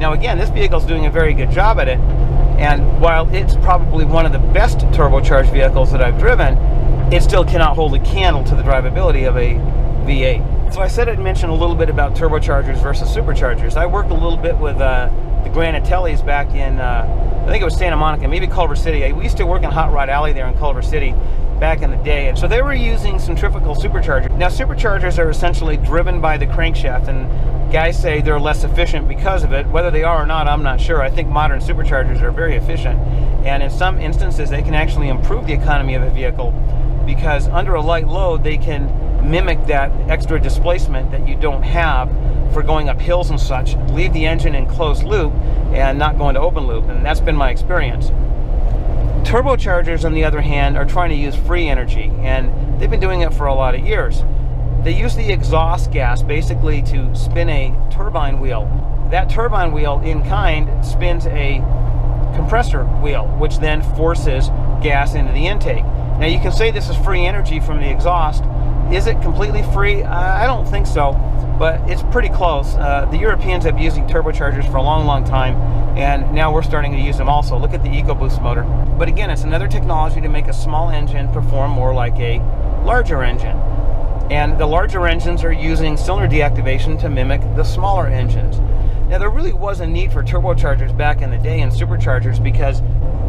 Now again, this vehicle is doing a very good job at it, and while it's probably one of the best turbocharged vehicles that I've driven, it still cannot hold a candle to the drivability of a V8. So I said I'd mention a little bit about turbochargers versus superchargers. I worked a little bit with the Granatellis back in, I think it was Santa Monica, maybe Culver City. We used to work in Hot Rod Alley there in Culver City back in the day. And so they were using centrifugal superchargers. Now superchargers are essentially driven by the crankshaft, and guys say they're less efficient because of it. Whether they are or not, I'm not sure. I think modern superchargers are very efficient, and in some instances they can actually improve the economy of a vehicle, because under a light load they can mimic that extra displacement that you don't have for going up hills and such, leave the engine in closed loop and not going to open loop, and that's been my experience. Turbochargers, on the other hand, are trying to use free energy, and they've been doing it for a lot of years. They use the exhaust gas basically to spin a turbine wheel. That turbine wheel, in kind, spins a compressor wheel, which then forces gas into the intake. Now you can say this is free energy from the exhaust. Is it completely free? I don't think so, but it's pretty close. The Europeans have been using turbochargers for a long, long time, and now we're starting to use them also. Look at the EcoBoost motor. But again, it's another technology to make a small engine perform more like a larger engine. And the larger engines are using cylinder deactivation to mimic the smaller engines. Now, there really was a need for turbochargers back in the day and superchargers, because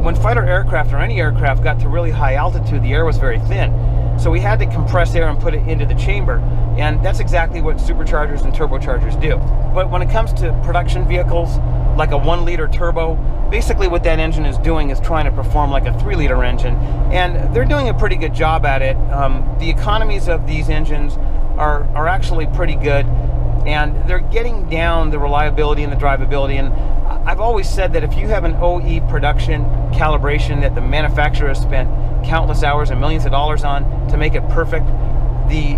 when fighter aircraft or any aircraft got to really high altitude, the air was very thin. So we had to compress air and put it into the chamber, and that's exactly what superchargers and turbochargers do. But when it comes to production vehicles, like a 1-liter turbo, basically what that engine is doing is trying to perform like a 3-liter engine, and they're doing a pretty good job at it. The economies of these engines are actually pretty good, and they're getting down the reliability and the drivability. And I've always said that if you have an OE production calibration that the manufacturer has spent countless hours and millions of dollars on to make it perfect, the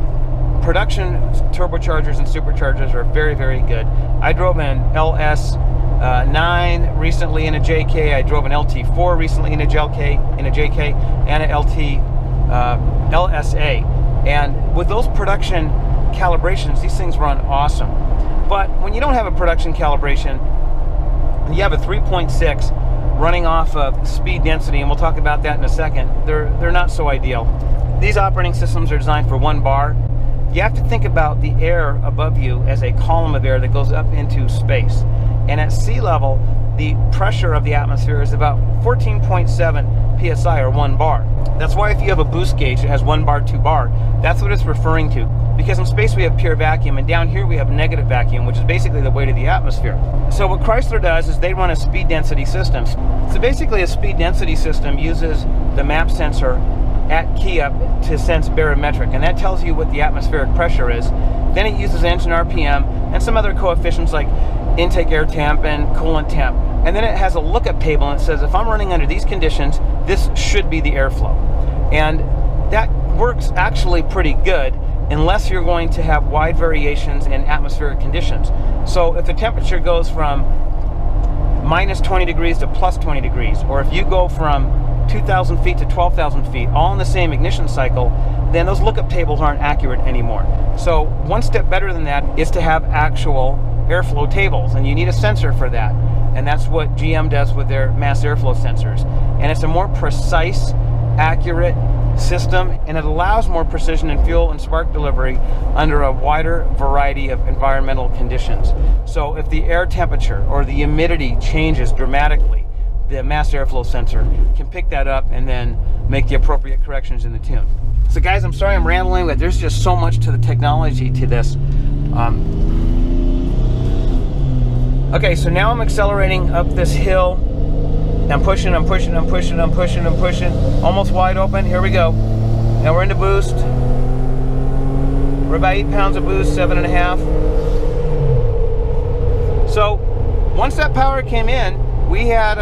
production turbochargers and superchargers are very, very good. I drove an LS9 recently in a JK. I drove an LT4 recently in a JK, and an LSA. And with those production calibrations, these things run awesome. But when you don't have a production calibration, you have a 3.6 running off of speed density, and we'll talk about that in a second. They're not so ideal. These operating systems are designed for 1 bar. You have to think about the air above you as a column of air that goes up into space. And at sea level, the pressure of the atmosphere is about 14.7 psi, or 1 bar. That's why if you have a boost gauge that has 1 bar, 2 bar, that's what it's referring to. Because in space we have pure vacuum, and down here we have negative vacuum, which is basically the weight of the atmosphere. So what Chrysler does is they run a speed density system. So basically a speed density system uses the map sensor at key up to sense barometric, and that tells you what the atmospheric pressure is. Then it uses engine RPM and some other coefficients like intake air temp and coolant temp. And then it has a lookup table, and it says if I'm running under these conditions, this should be the airflow. And that works actually pretty good, unless you're going to have wide variations in atmospheric conditions. So if the temperature goes from minus 20 degrees to plus 20 degrees, or if you go from 2,000 feet to 12,000 feet, all in the same ignition cycle, then those lookup tables aren't accurate anymore. So one step better than that is to have actual airflow tables, and you need a sensor for that. And that's what GM does with their mass airflow sensors. And it's a more precise, accurate system, and it allows more precision in fuel and spark delivery under a wider variety of environmental conditions. So if the air temperature or the humidity changes dramatically, the mass airflow sensor can pick that up and then make the appropriate corrections in the tune. So guys, I'm sorry I'm rambling, but there's just so much to the technology to this. Okay, so now I'm accelerating up this hill. I'm pushing, almost wide open. Here we go. Now we're into boost. We're about 8 pounds of boost, 7.5. So once that power came in, we had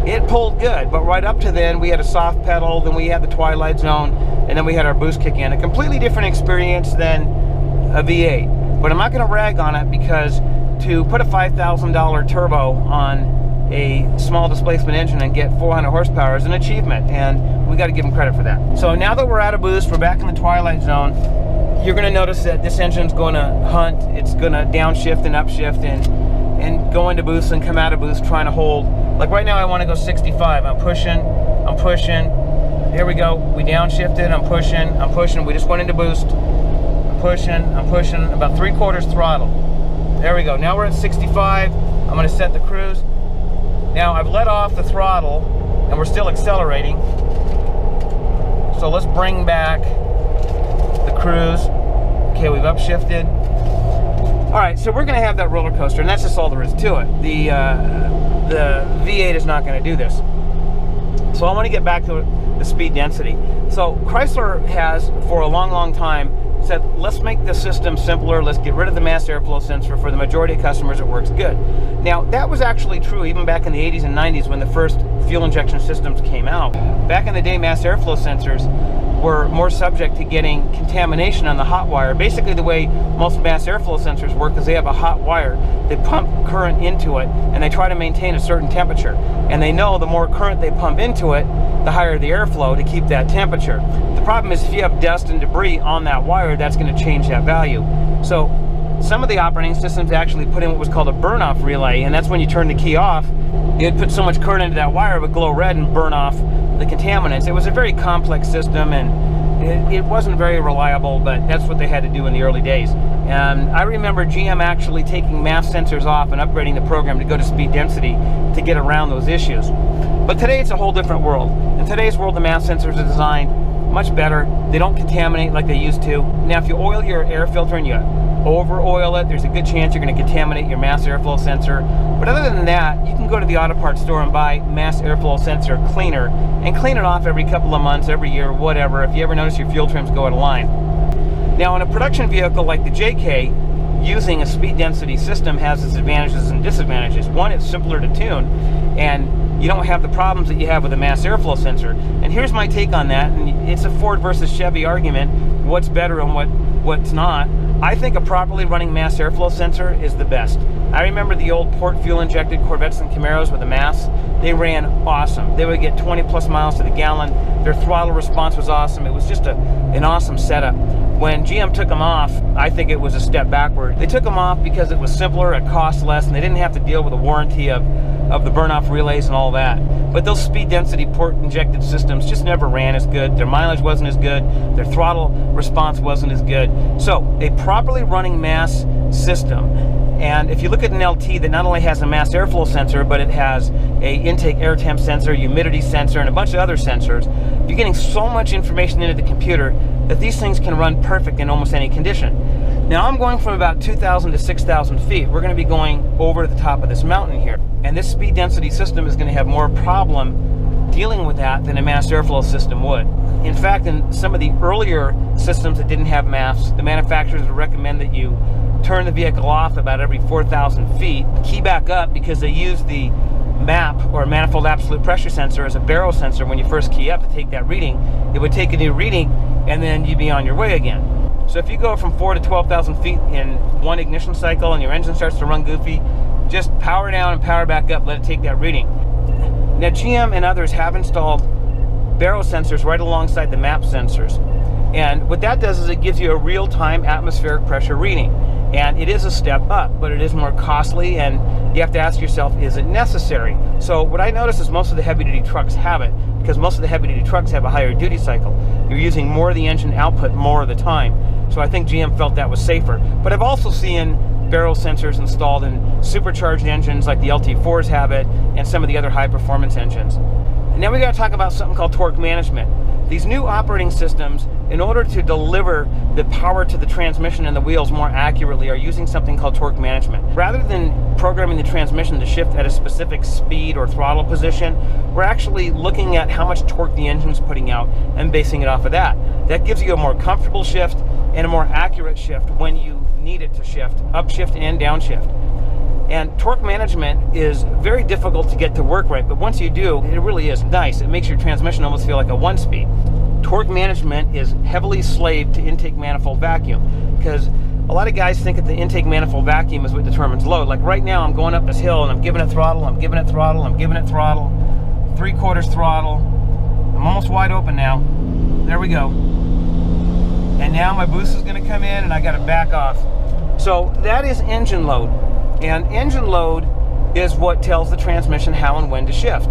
it pulled good, but right up to then we had a soft pedal, then we had the twilight zone, and then we had our boost kick in. A completely different experience than a V8. But I'm not going to rag on it, because to put a $5,000 turbo on a small displacement engine and get 400 horsepower is an achievement, and we got to give them credit for that. So now that we're out of boost, we're back in the twilight zone. You're going to notice that this engine's going to hunt. It's going to downshift and upshift, and and go into boost and come out of boost trying to hold. Like right now I want to go 65. I'm pushing. Here we go. We downshifted. I'm pushing. We just went into boost. I'm pushing. About 3/4 throttle. There we go. Now we're at 65. I'm going to set the cruise. Now I've let off the throttle and we're still accelerating. So let's bring back the cruise. Okay, we've upshifted. All right, so we're going to have that roller coaster, and that's just all there is to it. The V8 is not going to do this. So I want to get back to the speed density. So Chrysler has, for a long, long time, said, let's make the system simpler. Let's get rid of the mass airflow sensor. For the majority of customers, it works good. Now, that was actually true even back in the 80s and 90s when the first fuel injection systems came out. Back in the day, mass airflow sensors were more subject to getting contamination on the hot wire. Basically, the way most mass airflow sensors work is they have a hot wire. They pump current into it, and they try to maintain a certain temperature. And they know the more current they pump into it, the higher the airflow to keep that temperature. The problem is if you have dust and debris on that wire, that's going to change that value. So some of the operating systems actually put in what was called a burn-off relay, and that's when you turn the key off, you'd put so much current into that wire it would glow red and burn off the contaminants. It was a very complex system, and it wasn't very reliable, but that's what they had to do in the early days. And I remember GM actually taking mass sensors off and upgrading the program to go to speed density to get around those issues. But today it's a whole different world. In today's world, the mass sensors are designed much better. They don't contaminate like they used to. Now, if you oil your air filter and you over oil it, there's a good chance you're going to contaminate your mass airflow sensor. But other than that, you can go to the auto parts store and buy mass airflow sensor cleaner and clean it off every couple of months, every year, whatever, if you ever notice your fuel trims go out of line. Now, in a production vehicle like the JK, using a speed density system has its advantages and disadvantages. One, it's simpler to tune, and you don't have the problems that you have with a mass airflow sensor. And here's my take on that, and it's a Ford versus Chevy argument, what's better and what's not. I think a properly running mass airflow sensor is the best. I remember the old port fuel injected Corvettes and Camaros with a mass. They ran awesome. They would get 20 plus miles to the gallon. Their throttle response was awesome. It was just an awesome setup. When GM took them off, I think it was a step backward. They took them off because it was simpler, it cost less, and they didn't have to deal with the warranty of the burn-off relays and all that. But those speed density port injected systems just never ran as good. Their mileage wasn't as good. Their throttle response wasn't as good. So a properly running mass system, and if you look at an LT that not only has a mass airflow sensor, but it has a intake air temp sensor, humidity sensor, and a bunch of other sensors, you're getting so much information into the computer that these things can run perfect in almost any condition. Now I'm going from about 2,000 to 6,000 feet. We're going to be going over to the top of this mountain here. And this speed density system is going to have more problem dealing with that than a mass airflow system would. In fact, in some of the earlier systems that didn't have MAFs, the manufacturers would recommend that you turn the vehicle off about every 4,000 feet, key back up, because they use the MAP, or manifold absolute pressure sensor, as a barrel sensor. When you first key up to take that reading, it would take a new reading and then you'd be on your way again. So if you go from 4,000 to 12,000 feet in one ignition cycle and your engine starts to run goofy, just power down and power back up, let it take that reading. Now GM and others have installed barrel sensors right alongside the MAP sensors. And what that does is it gives you a real-time atmospheric pressure reading. And it is a step up, but it is more costly, and you have to ask yourself, is it necessary? So what I notice is most of the heavy-duty trucks have it, because most of the heavy-duty trucks have a higher duty cycle. You're using more of the engine output more of the time. So I think GM felt that was safer. But I've also seen barrel sensors installed in supercharged engines like the LT4s have it, and some of the other high-performance engines. And now we got to talk about something called torque management. These new operating systems, in order to deliver the power to the transmission and the wheels more accurately, are using something called torque management. Rather than programming the transmission to shift at a specific speed or throttle position, we're actually looking at how much torque the engine's putting out and basing it off of that. That gives you a more comfortable shift and a more accurate shift when you need it to shift, upshift and downshift. And torque management is very difficult to get to work right, but once you do, it really is nice. It makes your transmission almost feel like a one-speed. Torque management is heavily slaved to intake manifold vacuum, because a lot of guys think that the intake manifold vacuum is what determines load. Like right now, I'm going up this hill and I'm giving it throttle, I'm giving it throttle, I'm giving it throttle, 3/4 throttle. I'm almost wide open now. There we go. And now my boost is going to come in and I got to back off. So that is engine load. And engine load is what tells the transmission how and when to shift.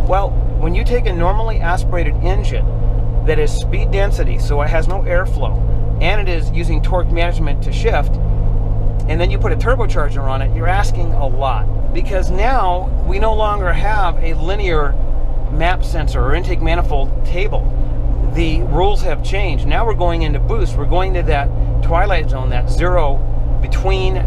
Well, when you take a normally aspirated engine that is speed density, so it has no airflow, and it is using torque management to shift, and then you put a turbocharger on it, you're asking a lot. Because now we no longer have a linear map sensor or intake manifold table. The rules have changed. Now we're going into boost. We're going to that twilight zone, that zero between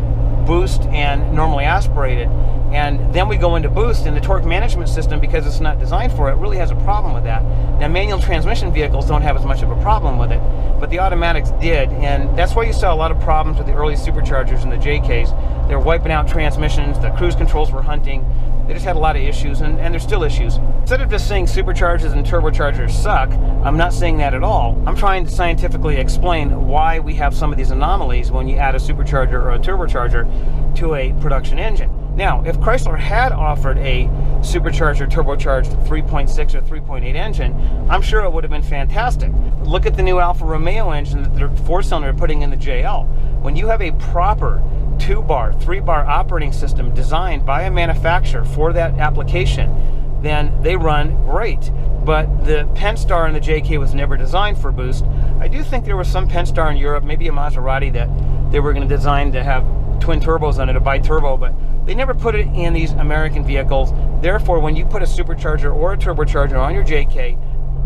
boost and normally aspirated. And then we go into boost, and the torque management system, because it's not designed for it, really has a problem with that. Now, manual transmission vehicles don't have as much of a problem with it, but the automatics did, and that's why you saw a lot of problems with the early superchargers and the JKs. They're wiping out transmissions, the cruise controls were hunting. They just had a lot of issues, and there's still issues. Instead of just saying superchargers and turbochargers suck, I'm not saying that at all. I'm trying to scientifically explain why we have some of these anomalies when you add a supercharger or a turbocharger to a production engine. Now, if Chrysler had offered a supercharger turbocharged 3.6 or 3.8 engine, I'm sure it would have been fantastic. Look at the new Alfa Romeo engine that they're four-cylinder putting in the JL. When you have a proper 2-bar, 3-bar operating system designed by a manufacturer for that application, then they run great. But the Pentastar and the JK was never designed for boost. I do think there was some Pentastar in Europe, maybe a Maserati, that they were going to design to have twin turbos on it, a bi-turbo, but they never put it in these American vehicles. Therefore, when you put a supercharger or a turbocharger on your JK,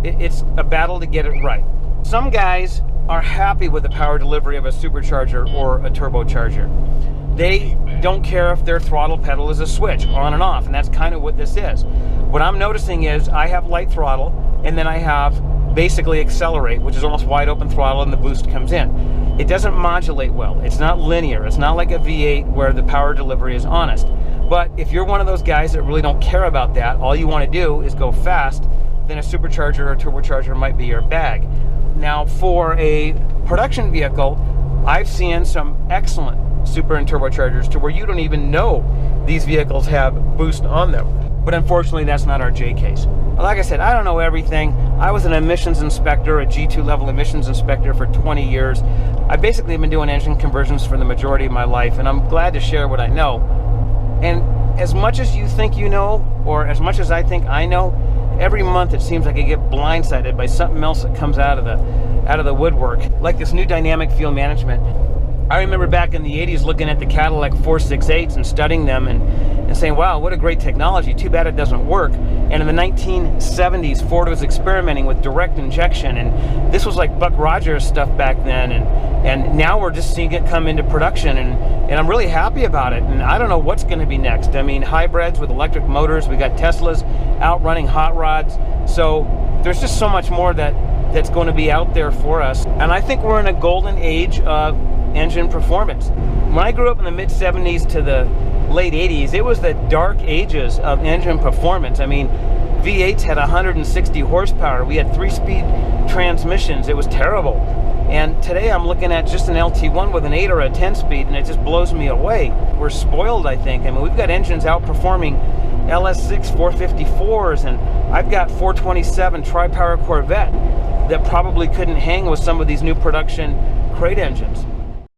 it's a battle to get it right. Some guys are happy with the power delivery of a supercharger or a turbocharger. They don't care if their throttle pedal is a switch on and off, and that's kind of what this is. What I'm noticing is I have light throttle, and then I have basically accelerate, which is almost wide open throttle, and the boost comes in. It doesn't modulate well. It's not linear. It's not like a V8 where the power delivery is honest. But if you're one of those guys that really don't care about that, all you want to do is go fast, then a supercharger or a turbocharger might be your bag. Now, for a production vehicle, I've seen some excellent super and turbochargers to where you don't even know these vehicles have boost on them. But unfortunately, that's not our JKs. Like I said, I don't know everything. I was an emissions inspector, a G2 level emissions inspector for 20 years. I basically have been doing engine conversions for the majority of my life, and I'm glad to share what I know. And as much as you think you know, or as much as I think I know, every month it seems like I get blindsided by something else that comes out of the woodwork, like this new dynamic fuel management. I remember back in the 80s looking at the Cadillac 468s and studying them and saying, wow, what a great technology, too bad it doesn't work. And in the 1970s, Ford was experimenting with direct injection, and this was like Buck Rogers stuff back then, and now we're just seeing it come into production, and I'm really happy about it, and I don't know what's going to be next. I mean, hybrids with electric motors, we got Teslas outrunning hot rods, so there's just so much more that's going to be out there for us, and I think we're in a golden age of engine performance. When I grew up in the mid-70s to the late 80s, it was the dark ages of engine performance. I mean, V8s had 160 horsepower. We had 3-speed transmissions. It was terrible. And today I'm looking at just an LT1 with an 8 or a 10-speed, and it just blows me away. We're spoiled, I think. I mean, we've got engines outperforming LS6 454s, and I've got 427 tri-power Corvette that probably couldn't hang with some of these new production crate engines.